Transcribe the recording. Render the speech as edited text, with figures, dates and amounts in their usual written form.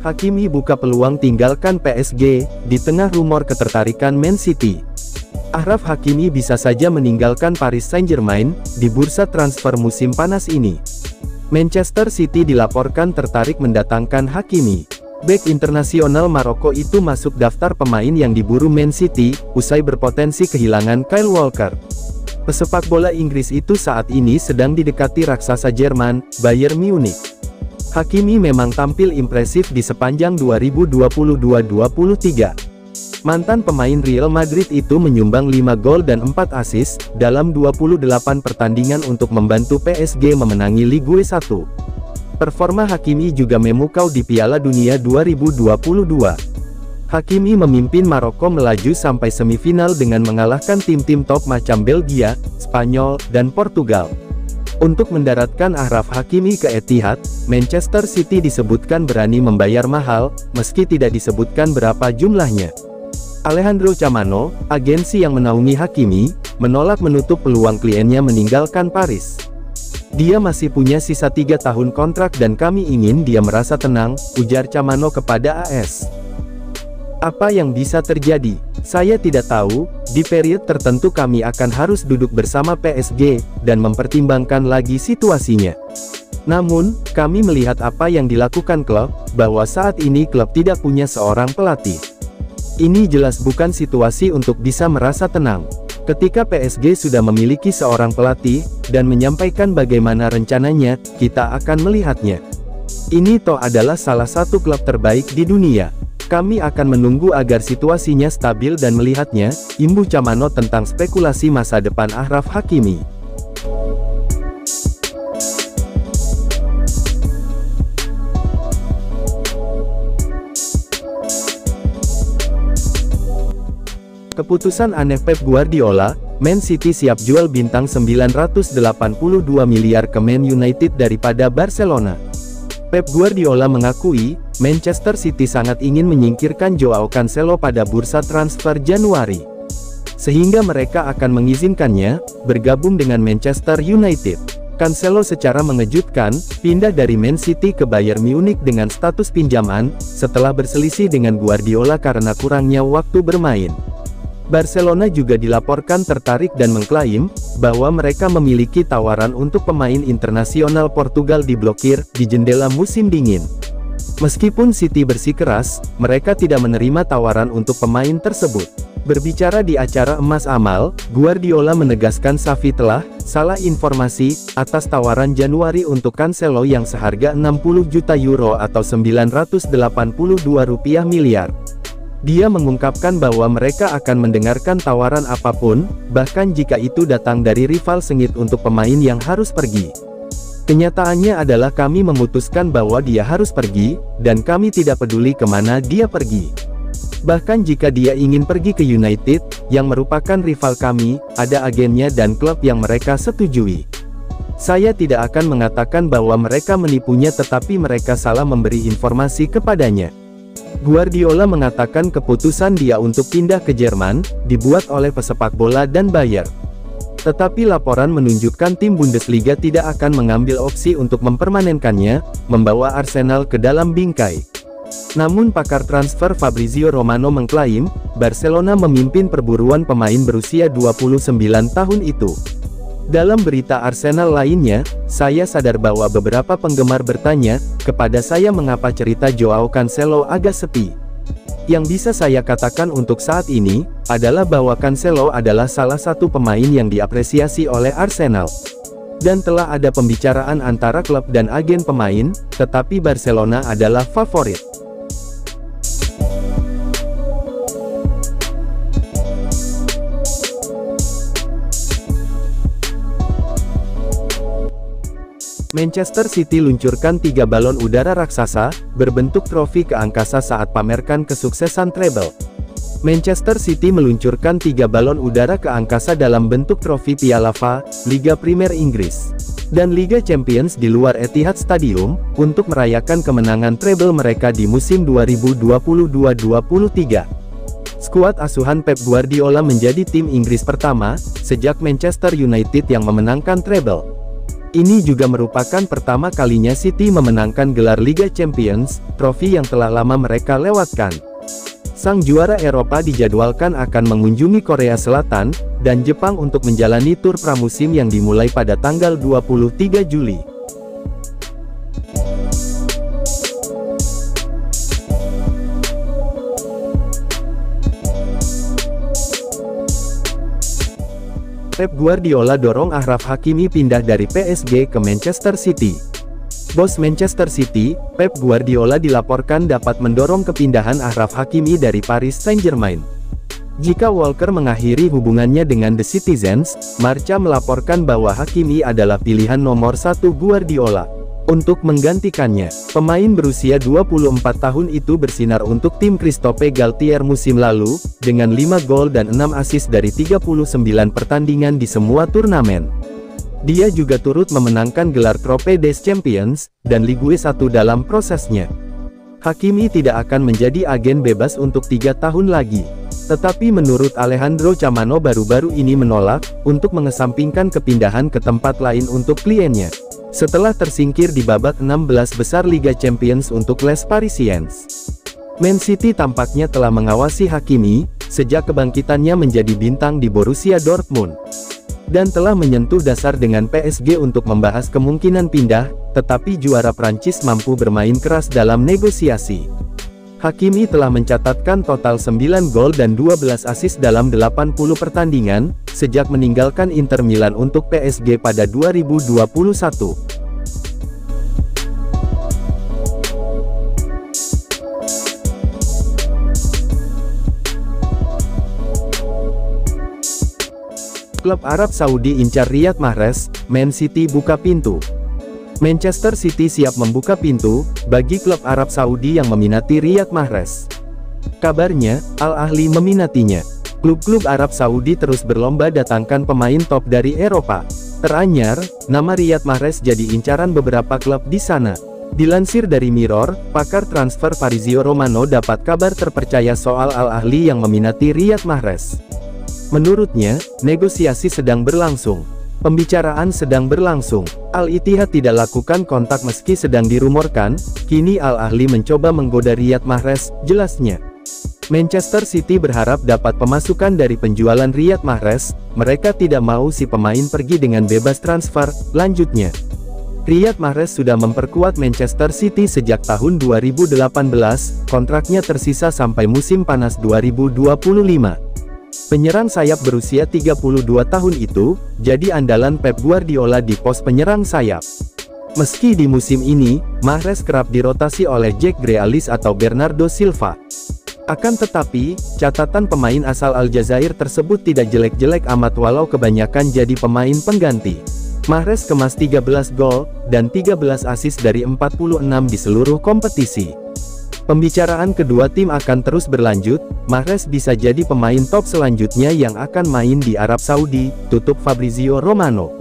Hakimi buka peluang tinggalkan PSG, di tengah rumor ketertarikan Man City. Achraf Hakimi bisa saja meninggalkan Paris Saint-Germain, di bursa transfer musim panas ini. Manchester City dilaporkan tertarik mendatangkan Hakimi. Bek internasional Maroko itu masuk daftar pemain yang diburu Man City, usai berpotensi kehilangan Kyle Walker. Pesepak bola Inggris itu saat ini sedang didekati raksasa Jerman, Bayern Munich. Hakimi memang tampil impresif di sepanjang 2022-23. Mantan pemain Real Madrid itu menyumbang 5 gol dan 4 assist, dalam 28 pertandingan untuk membantu PSG memenangi Ligue 1. Performa Hakimi juga memukau di Piala Dunia 2022. Hakimi memimpin Maroko melaju sampai semifinal dengan mengalahkan tim-tim top macam Belgia, Spanyol, dan Portugal. Untuk mendaratkan Achraf Hakimi ke Etihad, Manchester City disebutkan berani membayar mahal, meski tidak disebutkan berapa jumlahnya. Alejandro Chamano, agensi yang menaungi Hakimi, menolak menutup peluang kliennya meninggalkan Paris. Dia masih punya sisa 3 tahun kontrak dan kami ingin dia merasa tenang, ujar Chamano kepada AS. Apa yang bisa terjadi? Saya tidak tahu, di periode tertentu kami akan harus duduk bersama PSG, dan mempertimbangkan lagi situasinya. Namun, kami melihat apa yang dilakukan klub, bahwa saat ini klub tidak punya seorang pelatih. Ini jelas bukan situasi untuk bisa merasa tenang. Ketika PSG sudah memiliki seorang pelatih, dan menyampaikan bagaimana rencananya, kita akan melihatnya. Ini toh adalah salah satu klub terbaik di dunia. Kami akan menunggu agar situasinya stabil dan melihatnya, imbuh Chamano tentang spekulasi masa depan Achraf Hakimi. Keputusan aneh Pep Guardiola, Man City siap jual bintang 982 miliar ke Man United daripada Barcelona. Pep Guardiola mengakui, Manchester City sangat ingin menyingkirkan Joao Cancelo pada bursa transfer Januari. Sehingga mereka akan mengizinkannya, bergabung dengan Manchester United. Cancelo secara mengejutkan, pindah dari Man City ke Bayern Munich dengan status pinjaman, setelah berselisih dengan Guardiola karena kurangnya waktu bermain. Barcelona juga dilaporkan tertarik dan mengklaim, bahwa mereka memiliki tawaran untuk pemain internasional Portugal diblokir, di jendela musim dingin. Meskipun City bersikeras, mereka tidak menerima tawaran untuk pemain tersebut. Berbicara di acara Emas Amal, Guardiola menegaskan Xavi telah salah informasi atas tawaran Januari untuk Cancelo yang seharga 60 juta euro atau 982 rupiah miliar. Dia mengungkapkan bahwa mereka akan mendengarkan tawaran apapun, bahkan jika itu datang dari rival sengit untuk pemain yang harus pergi. Kenyataannya adalah kami memutuskan bahwa dia harus pergi, dan kami tidak peduli kemana dia pergi. Bahkan jika dia ingin pergi ke United, yang merupakan rival kami, ada agennya dan klub yang mereka setujui. Saya tidak akan mengatakan bahwa mereka menipunya tetapi mereka salah memberi informasi kepadanya. Guardiola mengatakan keputusan dia untuk pindah ke Jerman, dibuat oleh pesepak bola dan Bayer. Tetapi laporan menunjukkan tim Bundesliga tidak akan mengambil opsi untuk mempermanenkannya, membawa Arsenal ke dalam bingkai. Namun pakar transfer Fabrizio Romano mengklaim, Barcelona memimpin perburuan pemain berusia 29 tahun itu. Dalam berita Arsenal lainnya, saya sadar bahwa beberapa penggemar bertanya, kepada saya mengapa cerita Joao Cancelo agak sepi. Yang bisa saya katakan untuk saat ini, adalah bahwa Cancelo adalah salah satu pemain yang diapresiasi oleh Arsenal. Dan telah ada pembicaraan antara klub dan agen pemain, tetapi Barcelona adalah favorit. Manchester City luncurkan 3 balon udara raksasa, berbentuk trofi ke angkasa saat pamerkan kesuksesan treble. Manchester City meluncurkan 3 balon udara ke angkasa dalam bentuk trofi Piala FA, Liga Primer Inggris, dan Liga Champions di luar Etihad Stadium, untuk merayakan kemenangan treble mereka di musim 2022-23. Skuad asuhan Pep Guardiola menjadi tim Inggris pertama, sejak Manchester United yang memenangkan treble. Ini juga merupakan pertama kalinya City memenangkan gelar Liga Champions, trofi yang telah lama mereka lewatkan. Sang juara Eropa dijadwalkan akan mengunjungi Korea Selatan dan Jepang untuk menjalani tur pramusim yang dimulai pada tanggal 23 Juli. Pep Guardiola dorong Achraf Hakimi pindah dari PSG ke Manchester City. Bos Manchester City, Pep Guardiola dilaporkan dapat mendorong kepindahan Achraf Hakimi dari Paris Saint-Germain. Jika Walker mengakhiri hubungannya dengan The Citizens, Marca melaporkan bahwa Hakimi adalah pilihan nomor 1 Guardiola untuk menggantikannya. Pemain berusia 24 tahun itu bersinar untuk tim Christophe Galtier musim lalu, dengan 5 gol dan 6 assist dari 39 pertandingan di semua turnamen. Dia juga turut memenangkan gelar Trophée des Champions, dan Ligue 1 dalam prosesnya. Hakimi tidak akan menjadi agen bebas untuk 3 tahun lagi. Tetapi menurut Alejandro Camano baru-baru ini menolak, untuk mengesampingkan kepindahan ke tempat lain untuk kliennya. Setelah tersingkir di babak 16 besar Liga Champions untuk Les Parisiens. Man City tampaknya telah mengawasi Hakimi, sejak kebangkitannya menjadi bintang di Borussia Dortmund. Dan telah menyentuh dasar dengan PSG untuk membahas kemungkinan pindah, tetapi juara Prancis mampu bermain keras dalam negosiasi. Hakimi telah mencatatkan total 9 gol dan 12 assist dalam 80 pertandingan, sejak meninggalkan Inter Milan untuk PSG pada 2021. Klub Arab Saudi incar Riyad Mahrez, Man City buka pintu. Manchester City siap membuka pintu bagi klub Arab Saudi yang meminati Riyad Mahrez. Kabarnya, Al Ahly meminatinya. Klub-klub Arab Saudi terus berlomba datangkan pemain top dari Eropa. Teranyar, nama Riyad Mahrez jadi incaran beberapa klub di sana. Dilansir dari Mirror, pakar transfer Fabrizio Romano dapat kabar terpercaya soal Al Ahly yang meminati Riyad Mahrez. Menurutnya, negosiasi sedang berlangsung. Pembicaraan sedang berlangsung. Al-Ittihad tidak lakukan kontak meski sedang dirumorkan, kini Al Ahly mencoba menggoda Riyad Mahrez, jelasnya. Manchester City berharap dapat pemasukan dari penjualan Riyad Mahrez, mereka tidak mau si pemain pergi dengan bebas transfer, lanjutnya. Riyad Mahrez sudah memperkuat Manchester City sejak tahun 2018, kontraknya tersisa sampai musim panas 2025. Penyerang sayap berusia 32 tahun itu, jadi andalan Pep Guardiola di pos penyerang sayap. Meski di musim ini, Mahrez kerap dirotasi oleh Jack Grealish atau Bernardo Silva. Akan tetapi, catatan pemain asal Aljazair tersebut tidak jelek-jelek amat walau kebanyakan jadi pemain pengganti. Mahrez kemas 13 gol, dan 13 assist dari 46 di seluruh kompetisi. Pembicaraan kedua tim akan terus berlanjut, Mahrez bisa jadi pemain top selanjutnya yang akan main di Arab Saudi, tutup Fabrizio Romano.